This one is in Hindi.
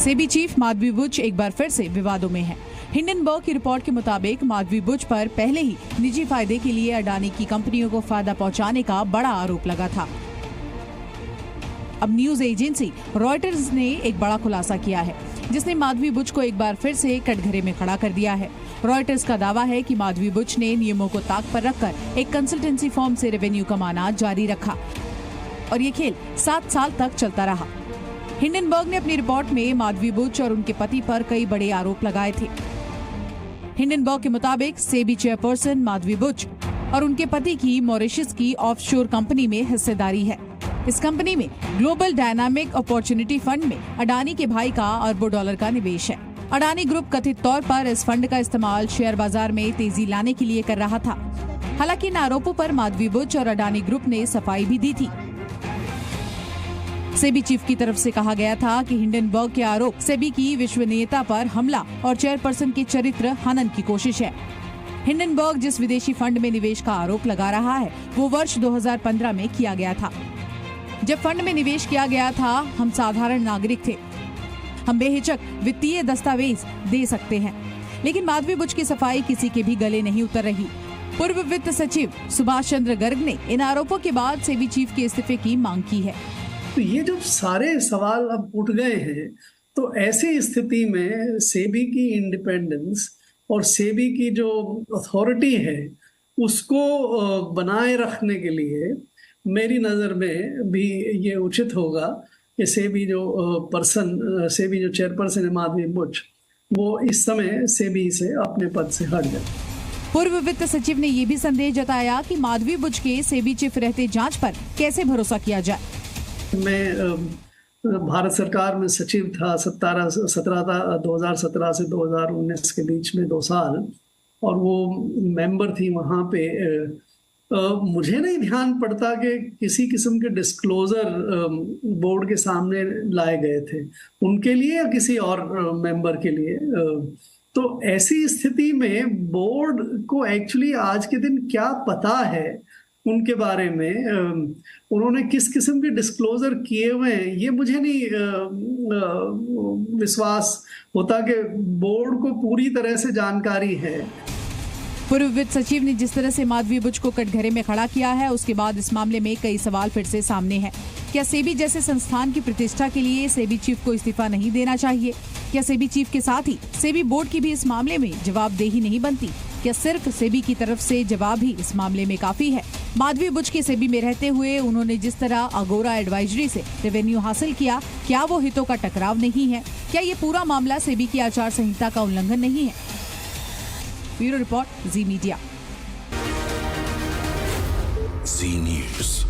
सेबी चीफ माधवी बुच एक बार फिर से विवादों में है। हिंडनबर्ग की रिपोर्ट के मुताबिक माधवी बुच पर पहले ही निजी फायदे के लिए अडानी की कंपनियों को फायदा पहुंचाने का बड़ा आरोप लगा था। अब न्यूज एजेंसी रॉयटर्स ने एक बड़ा खुलासा किया है, जिसने माधवी बुच को एक बार फिर से कटघरे में खड़ा कर दिया है। रॉयटर्स का दावा है कि माधवी बुच ने नियमों को ताक पर रखकर एक कंसल्टेंसी फर्म से रेवेन्यू कमाना जारी रखा और ये खेल 7 साल तक चलता रहा। हिंडनबर्ग ने अपनी रिपोर्ट में माधवी बुच और उनके पति पर कई बड़े आरोप लगाए थे। हिंडनबर्ग के मुताबिक सेबी चेयरपर्सन माधवी बुच और उनके पति की मॉरिशस की ऑफशोर कंपनी में हिस्सेदारी है। इस कंपनी में ग्लोबल डायनामिक अपॉर्चुनिटी फंड में अडानी के भाई का अरबों डॉलर का निवेश है। अडानी ग्रुप कथित तौर पर इस फंड का इस्तेमाल शेयर बाजार में तेजी लाने के लिए कर रहा था। हालांकि इन आरोपों पर माधवी बुच और अडानी ग्रुप ने सफाई भी दी थी। सेबी चीफ की तरफ से कहा गया था कि हिंडनबर्ग के आरोप सेबी की विश्वसनीयता पर हमला और चेयरपर्सन के चरित्र हनन की कोशिश है। हिंडनबर्ग जिस विदेशी फंड में निवेश का आरोप लगा रहा है, वो वर्ष 2015 में किया गया था। जब फंड में निवेश किया गया था, हम साधारण नागरिक थे। हम बेहिचक वित्तीय दस्तावेज दे सकते हैं, लेकिन माधवी बुच की सफाई किसी के भी गले नहीं उतर रही। पूर्व वित्त सचिव सुभाष चंद्र गर्ग ने इन आरोपों के बाद सेबी चीफ के इस्तीफे की मांग की है। तो ये जब सारे सवाल अब उठ गए हैं, तो ऐसी स्थिति में सेबी की इंडिपेंडेंस और सेबी की जो अथॉरिटी है उसको बनाए रखने के लिए मेरी नज़र में भी ये उचित होगा कि सेबी जो चेयरपर्सन है माधवी बुच, वो इस समय सेबी से अपने पद से हट जाए। पूर्व वित्त सचिव ने ये भी संदेह जताया कि माधवी बुच के सेबी चीफ रहते जांच पर कैसे भरोसा किया जाए। मैं भारत सरकार में सचिव था 2017 से 2019 के बीच में 2 साल, और वो मेंबर थी वहाँ पे। मुझे नहीं ध्यान पड़ता कि किसी किस्म के डिस्क्लोजर बोर्ड के सामने लाए गए थे उनके लिए या किसी और मेंबर के लिए। तो ऐसी स्थिति में बोर्ड को एक्चुअली आज के दिन क्या पता है उनके बारे में, उन्होंने किस किस्म के डिस्क्लोजर किए हुए हैं, ये मुझे नहीं विश्वास होता कि बोर्ड को पूरी तरह से जानकारी है। पूर्व वित्त सचिव ने जिस तरह से माधवी बुच को कटघरे में खड़ा किया है, उसके बाद इस मामले में कई सवाल फिर से सामने हैं। क्या सेबी जैसे संस्थान की प्रतिष्ठा के लिए सेबी चीफ को इस्तीफा नहीं देना चाहिए? क्या सेबी चीफ के साथ ही सेबी बोर्ड की भी इस मामले में जवाबदेही नहीं बनती? क्या सिर्फ सेबी की तरफ से जवाब ही इस मामले में काफी है? माधवी बुच के सेबी में रहते हुए उन्होंने जिस तरह अगोरा एडवाइजरी से रेवेन्यू हासिल किया, क्या वो हितों का टकराव नहीं है? क्या ये पूरा मामला सेबी की आचार संहिता का उल्लंघन नहीं है? ब्यूरो रिपोर्ट, जी मीडिया। जी न्यूज़।